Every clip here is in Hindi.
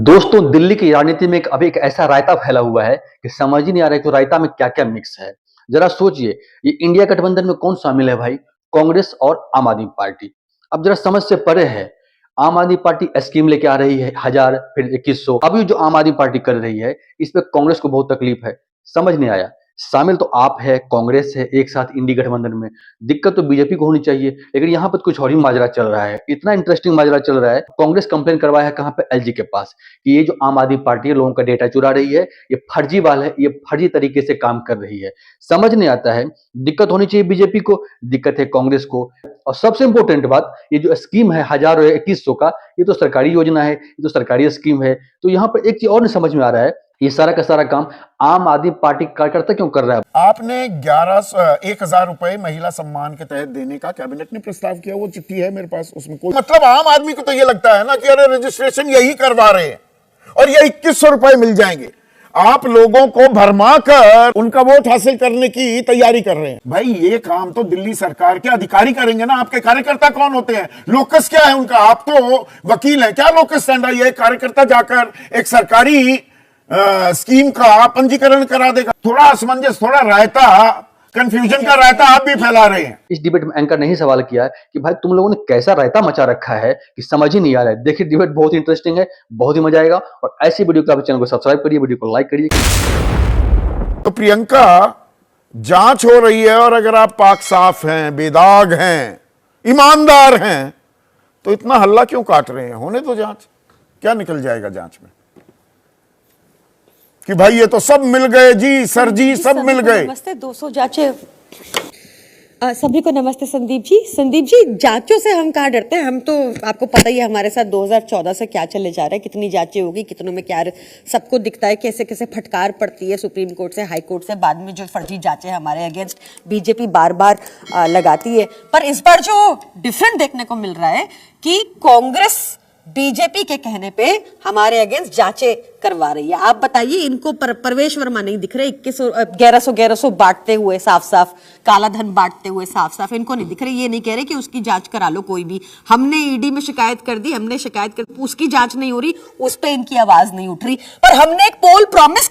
दोस्तों, दिल्ली की राजनीति में अभी एक ऐसा रायता फैला हुआ है कि समझ ही नहीं आ रहा है कि रायता में क्या-क्या मिक्स है। जरा सोचिए, ये इंडिया गठबंधन में कौन शामिल है भाई? कांग्रेस और आम आदमी पार्टी। अब जरा समझ से परे है। आम आदमी पार्टी स्कीम लेके आ रही है 1000 फिर 2100। अभी जो आम आदमी पार्टी कर रही है, इस पे कांग्रेस को बहुत तकलीफ है। समझ नहीं आया। शामिल तो आप है, कांग्रेस है एक साथ इंडी गठबंधन में। दिक्कत तो बीजेपी को होनी चाहिए, लेकिन यहाँ पर कुछ और ही माजरा चल रहा है। इतना इंटरेस्टिंग माजरा चल रहा है, कांग्रेस कंप्लेन करवाया है कहाँ पे? एलजी के पास कि ये जो आम आदमी पार्टी है लोगों का डेटा चुरा रही है, ये फर्जीवाल है, ये फर्जी तरीके से काम कर रही है। समझ नहीं आता है। दिक्कत होनी चाहिए बीजेपी को, दिक्कत है कांग्रेस को। और सबसे इंपॉर्टेंट बात, ये जो स्कीम है 1000 और 2100 का, ये तो सरकारी योजना है, ये तो सरकारी स्कीम है। तो यहाँ पर एक चीज और नहीं समझ में आ रहा है, ये सारा का सारा काम आम आदमी पार्टी कार्यकर्ता क्यों कर रहा है? आपने 1,000 रुपए महिला सम्मान के तहत देने का कैबिनेट ने प्रस्ताव किया, वो चिट्ठी है मेरे पास, उसमें कोई मतलब आम आदमी को तो ये लगता है ना कि अरे रजिस्ट्रेशन यही करवा रहे हैं और ये 2100 रुपए मिल जाएंगे। आप लोगों को भरमा कर उनका वोट हासिल करने की तैयारी कर रहे हैं। भाई ये काम तो दिल्ली सरकार के अधिकारी करेंगे ना, आपके कार्यकर्ता कौन होते हैं? लोकस क्या है उनका? आप तो वकील हैं क्या? लोकस स्टैंड है, कार्यकर्ता जाकर एक सरकारी स्कीम का पंजीकरण करा देगा। थोड़ा असमंजस, थोड़ा रायता, कंफ्यूजन का रायता आप भी फैला रहे हैं। इस डिबेट में एंकर ने ही सवाल किया है कि भाई तुम लोगों ने कैसा रायता मचा रखा है कि समझ ही नहीं आ रहा है। देखिए, डिबेट बहुत इंटरेस्टिंग है, बहुत ही मजा आएगा। और ऐसी वीडियो के आप चैनल को सब्सक्राइब करिए, वीडियो को लाइक करिए। तो प्रियंका, जांच हो रही है और अगर आप पाक साफ हैं, बेदाग हैं, ईमानदार हैं, तो इतना हल्ला क्यों काट रहे हैं? होने दो जांच, क्या निकल जाएगा जांच में? कि भाई ये तो सब मिल गए जी, सर जी सब मिल गए। नमस्ते, 200 जांचें। सभी को नमस्ते। संदीप जी, जांचों से हम कहाँ डरते हैं? हम तो आपको पता ही है हमारे साथ 2014 से क्या चले जा रहा है, कितनी जांचें होगी, कितनों में क्या सबको दिखता है, कैसे कैसे फटकार पड़ती है सुप्रीम कोर्ट से, हाई कोर्ट से, बाद में जो फर्जी जांचें हमारे अगेंस्ट बीजेपी बार बार लगाती है। पर इस बार जो डिफरेंट देखने को मिल रहा है कि कांग्रेस बीजेपी के कहने पे हमारे अगेंस्ट जांचें करवा रही है। आप बताइए, इनको परवेश वर्मा नहीं दिख रहे 1100 बांटते हुए, साफ साफ काला धन बांटते हुए, साफ साफ इनको नहीं दिख रहे। ये नहीं कह रहे कि उसकी जांच करा लो कोई भी। हमने ईडी में शिकायत कर दी, हमने शिकायत कर, उसकी जांच नहीं हो रही, उस पर इनकी आवाज नहीं उठ रही। पर हमने एक पोल प्रॉमिस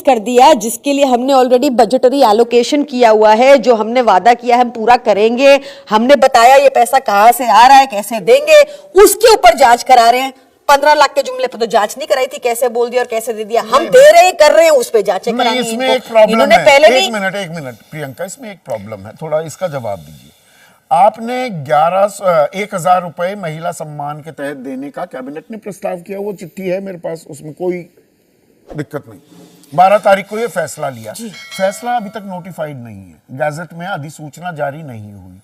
कर दिया जिसके लिए हमने ऑलरेडी बजटरी एलोकेशन किया हुआ है। जो हमने वादा किया है हम पूरा करेंगे। हमने बताया ये पैसा कहां से आ रहा है, कैसे देंगे, उसके ऊपर जांच करा रहे हैं। 15 लाख के जुमले पर तो जांच नहीं कराई थी, कैसे बोल दिया और कैसे दे दिया। हम दे रहे हैं, कर रहे हैं, उस पर जांचें करानी। इसमें एक प्रॉब्लम है। पहले एक मिनट प्रियंका, इसमें एक प्रॉब्लम है, थोड़ा इसका जवाब दीजिए। आपने 1,000 रुपए महिला सम्मान के तहत देने का कैबिनेट ने प्रस्ताव किया, वो चिट्ठी है मेरे पास, उसमें कोई दिक्कत नहीं। 12 तारीख को ये फैसला लिया। फैसला अभी तक नोटिफाइड नहीं है, गैजेट में अधिसूचना जारी नहीं हुई।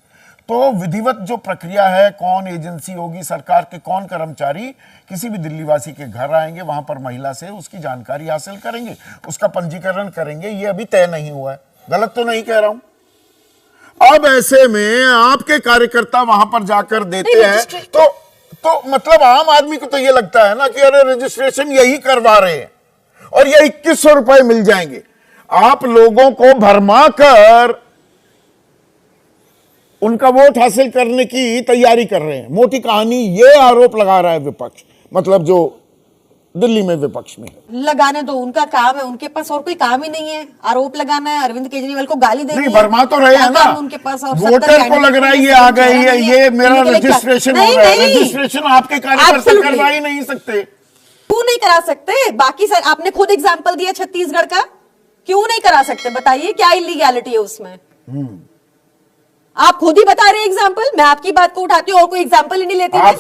तो विधिवत जो प्रक्रिया है, कौन एजेंसी होगी, सरकार के कौन कर्मचारी किसी भी दिल्ली वासी के घर आएंगे, वहां पर महिला से उसकी जानकारी हासिल करेंगे, उसका पंजीकरण करेंगे, ये अभी तय नहीं हुआ है। गलत तो नहीं कह रहा हूं। अब ऐसे में आपके कार्यकर्ता वहां पर जाकर देते हैं तो मतलब आम आदमी को तो ये लगता है ना कि अरे रजिस्ट्रेशन यही करवा रहे हैं और ये 2100 रुपए मिल जाएंगे। आप लोगों को भरमा कर उनका वोट हासिल करने की तैयारी कर रहे हैं। मोटी कहानी, ये आरोप लगा रहा है विपक्ष, मतलब जो दिल्ली में विपक्ष में। लगाने दो, उनका काम है, उनके पास और कोई काम ही नहीं है। आरोप लगाना है, अरविंद केजरीवाल को गाली देनी है। भरमा तो रहे हैं ना उनके पास। और वोटर को लग रहा है ये आ गए, ये मेरा रजिस्ट्रेशन हो रहा है। रजिस्ट्रेशन आपके कार्यकर्ता करवा ही नहीं सकते। क्यों नहीं करा सकते? बाकी सर आपने खुद एग्जांपल दिया छत्तीसगढ़ का, क्यों नहीं करा सकते? बताइए क्या इलीगैलिटी है उसमें? आप खुद ही बता रहे हैं एग्जांपल। मैं आपकी बात को उठाती हूँ और कोई एग्जांपल ही नहीं लेते। आप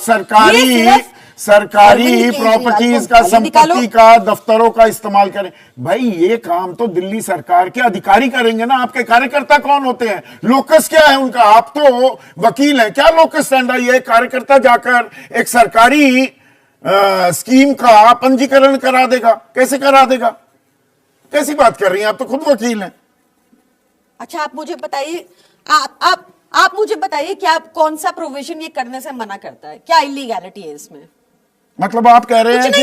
सरकारी प्रॉपर्टीज का, संपत्ति का, दफ्तरों का इस्तेमाल करें। भाई ये काम तो दिल्ली सरकार के अधिकारी करेंगे ना, आपके कार्यकर्ता कौन होते हैं? लोकस क्या है उनका? आप तो वकील हैं क्या? लोकस स्टैंड है, ये कार्यकर्ता जाकर एक सरकारी स्कीम का पंजीकरण करा देगा। कैसे करा देगा? कैसी बात कर रही हैं? आप तो खुद वकील हैं। अच्छा, आप मुझे बताइए, आप मुझे बताइए क्या कौन सा प्रोविजन ये करने से मना करता है? क्या इलीगैलिटी है इसमें? मतलब आप कह रहे हैं कि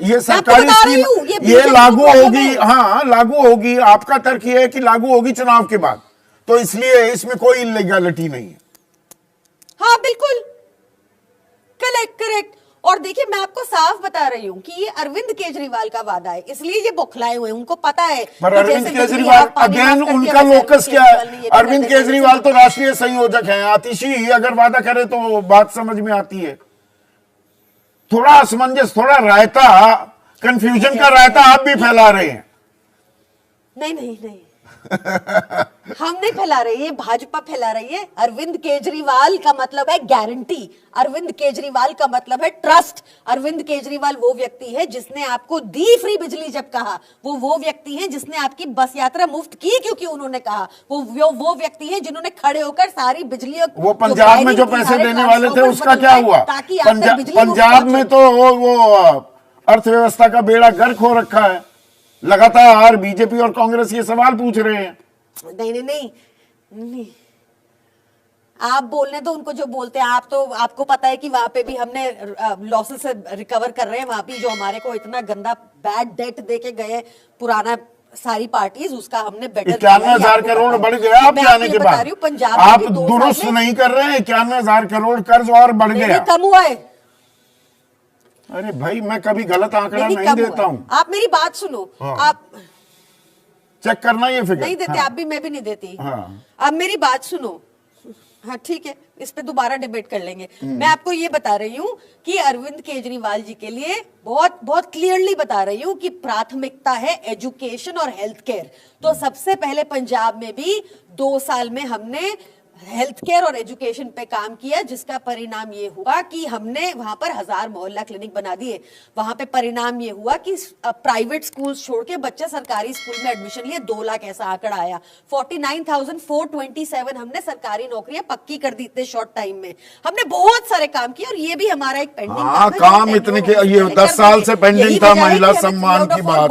ये सरकारी स्कीम ये लागू होगी, हाँ लागू होगी। आपका तर्क ये है कि लागू होगी चुनाव के बाद, तो इसलिए इसमें कोई इलीगैलिटी नहीं है। हाँ बिल्कुल, करेक्ट। और देखिए मैं आपको साफ बता रही हूँ कि ये अरविंद केजरीवाल का वादा है, इसलिए ये बौखलाए हुए हैं, उनको पता है पर कि अरविंद जैसे केजरीवाल बिजली आप पानी अगेन माफ कर उनका दिया, वैसे लोकस क्या है? केजरीवाल ने ये भी अरविंद कर दिया। केजरीवाल तो राष्ट्रीय संयोजक हैं, आतिशी अगर वादा करे तो बात समझ में आती है। थोड़ा असमंजस, थोड़ा रायता, कंफ्यूजन का रायता आप भी फैला रहे हैं। नहीं नहीं नहीं हम नहीं फैला रहे, ये भाजपा फैला रही है। अरविंद केजरीवाल का मतलब है गारंटी, अरविंद केजरीवाल का मतलब है ट्रस्ट। अरविंद केजरीवाल वो व्यक्ति है जिसने आपको दी फ्री बिजली, जब कहा वो व्यक्ति है जिसने आपकी बस यात्रा मुफ्त की क्योंकि उन्होंने कहा। वो व्यक्ति है जिन्होंने खड़े होकर सारी बिजली, वो पंजाब में जो पैसे देने वाले थे उसका क्या हुआ? ताकि पंजाब में तो वो अर्थव्यवस्था का बेड़ा गर्क हो रखा है। लगातार बीजेपी और कांग्रेस ये सवाल पूछ रहे हैं। नहीं, आप बोलने तो उनको जो बोलते हैं, आप तो आपको पता है कि वहां पे भी हमने लॉसेस से रिकवर कर रहे हैं। वहां भी जो हमारे को इतना गंदा बैड डेट दे के गए पुराना सारी पार्टीज, उसका हमने बेटर 91,000 करोड़ बढ़ गया आप जाने के बाद। पंजाब आप दुरुस्त नहीं कर रहे हैं, 91,000 करोड़ कर्ज और बढ़ गया। कम हुआ है। अरे भाई मैं कभी गलत आंकड़ा नहीं देता हूँ, आप मेरी बात सुनो। हाँ। आप चेक करना ये फिगर नहीं देते, हाँ। आप भी मैं भी नहीं देती। हाँ। अब मेरी बात सुनो। हाँ ठीक है, इस पे दोबारा डिबेट कर लेंगे। मैं आपको ये बता रही हूँ कि अरविंद केजरीवाल जी के लिए बहुत बहुत क्लियरली बता रही हूँ कि प्राथमिकता है एजुकेशन और हेल्थ केयर। तो सबसे पहले पंजाब में भी 2 साल में हमने हेल्थ केयर और एजुकेशन पे काम किया, जिसका परिणाम ये हुआ कि हमने वहां पर 1000 मोहल्ला क्लिनिक बना दिए। वहां पे परिणाम ये हुआ कि प्राइवेट स्कूल छोड़ के बच्चे सरकारी स्कूल में एडमिशन लिए, 2 लाख ऐसा आंकड़ा आया। 49,427 हमने सरकारी नौकरियां पक्की कर दी इतने शॉर्ट टाइम में। हमने बहुत सारे काम किए और ये भी हमारा एक पेंडिंग काम इतने के ये 10 साल से पेंडिंग था महिला सम्मान की बात।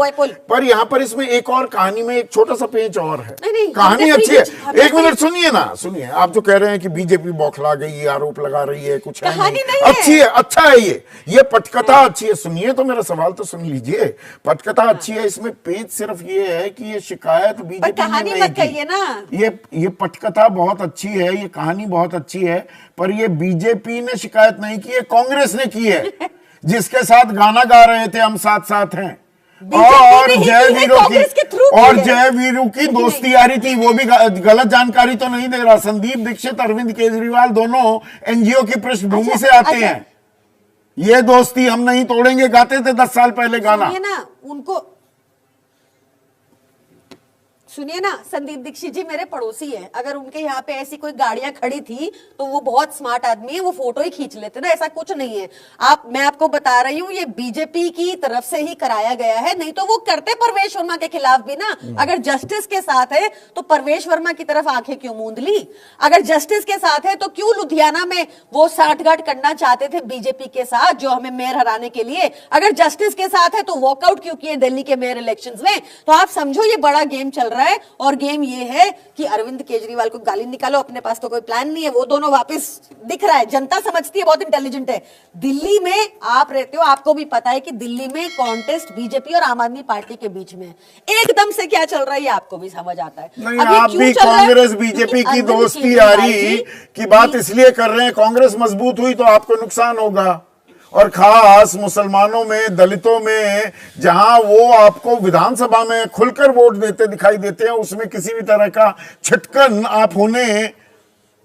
पर यहाँ पर इसमें एक और कहानी में एक छोटा सा पेंच और है। कहानी अच्छी है, 1 मिनट सुनिए ना, सुनिए। आप जो कह रहे हैं कि बीजेपी बौखला गई, ये आरोप लगा रही है, कुछ है नहीं। अच्छी है, अच्छा है ये पटकथा अच्छी है। सुनिए तो मेरा सवाल तो सुन लीजिए। पटकथा अच्छी है, इसमें पेज सिर्फ ये है कि ये शिकायत बीजेपी ने नहीं की ना। ये पटकथा बहुत अच्छी है, ये कहानी बहुत अच्छी है, पर ये बीजेपी ने शिकायत नहीं की है, कांग्रेस ने की है, जिसके साथ गाना गा रहे थे हम साथ साथ हैं। और जय वीरों की दोस्ती यारी थी। वो भी गलत जानकारी तो नहीं दे रहा। संदीप दीक्षित, अरविंद केजरीवाल दोनों एनजीओ की पृष्ठभूमि से आते हैं। ये दोस्ती हम नहीं तोड़ेंगे गाते थे 10 साल पहले गाना। सुनिए ना, संदीप दीक्षित जी मेरे पड़ोसी हैं। अगर उनके यहाँ पे ऐसी कोई गाड़ियां खड़ी थी तो वो बहुत स्मार्ट आदमी है, वो फोटो ही खींच लेते ना, ऐसा कुछ नहीं है। मैं आपको बता रही हूँ, ये बीजेपी की तरफ से ही कराया गया है, नहीं तो वो करते परवेश वर्मा के खिलाफ भी ना। अगर जस्टिस के साथ है तो परवेश वर्मा की तरफ आंखें क्यों मूंद ली? अगर जस्टिस के साथ है तो क्यों लुधियाना में वो साठगांठ करना चाहते थे बीजेपी के साथ, जो हमें मेयर हराने के लिए? अगर जस्टिस के साथ है तो वॉकआउट क्यों किए दिल्ली के मेयर इलेक्शंस में? तो आप समझो ये बड़ा गेम चल रहा है। और गेम ये है कि अरविंद केजरीवाल को गाली निकालो, अपने पास तो कोई प्लान नहीं है, वो दोनों वापस दिख रहा है। जनता समझती है, बहुत इंटेलिजेंट है। दिल्ली में आप रहते हो, आपको भी पता है कि दिल्ली में कॉन्टेस्ट बीजेपी और आम आदमी पार्टी के बीच में एकदम से क्या चल रहा है, आपको भी समझ आता है। नहीं, आप भी कांग्रेस बीजेपी की दोस्ती यारी की बात इसलिए कर रहे हैं, कांग्रेस मजबूत हुई तो आपको नुकसान होगा। और खास मुसलमानों में, दलितों में, जहां वो आपको विधानसभा में खुलकर वोट देते दिखाई देते हैं, उसमें किसी भी तरह का छिटकन आप होने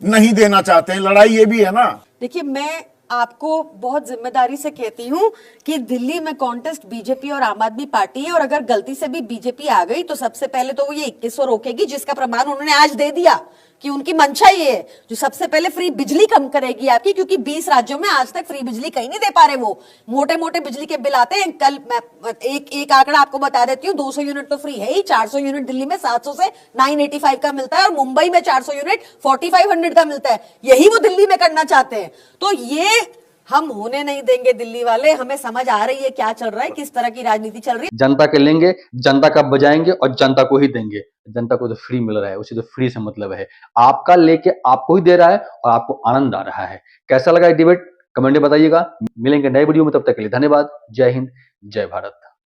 नहीं देना चाहते हैं। लड़ाई ये भी है ना। देखिए, मैं आपको बहुत जिम्मेदारी से कहती हूँ कि दिल्ली में कॉन्टेस्ट बीजेपी और आम आदमी पार्टी है, और अगर गलती से भी बीजेपी आ गई तो सबसे पहले तो वो ये 2100 रोकेगी, जिसका प्रमाण उन्होंने आज दे दिया कि उनकी मंशा ये है। जो सबसे पहले फ्री बिजली कम करेगी आपकी, क्योंकि 20 राज्यों में आज तक फ्री बिजली कहीं नहीं दे पा रहे। वो मोटे मोटे बिजली के बिल आते हैं। कल मैं एक आंकड़ा आपको बता देती हूँ, 200 यूनिट तो फ्री है ही, 400 यूनिट दिल्ली में 700 से 985 का मिलता है, और मुंबई में 400 यूनिट 4500 का मिलता है। यही वो दिल्ली में करना चाहते हैं। तो ये हम होने नहीं देंगे दिल्ली वाले। हमें समझ आ रही है क्या चल रहा है, किस तरह की राजनीति चल रही है। जनता के लेंगे, जनता का बजाएंगे और जनता को ही देंगे। जनता को तो फ्री मिल रहा है, उसे तो फ्री से मतलब है। आपका लेके आपको ही दे रहा है और आपको आनंद आ रहा है। कैसा लगा ये डिबेट, कमेंट में बताइएगा। मिलेंगे नए वीडियो में, तब तक के लिए धन्यवाद। जय हिंद, जय भारत।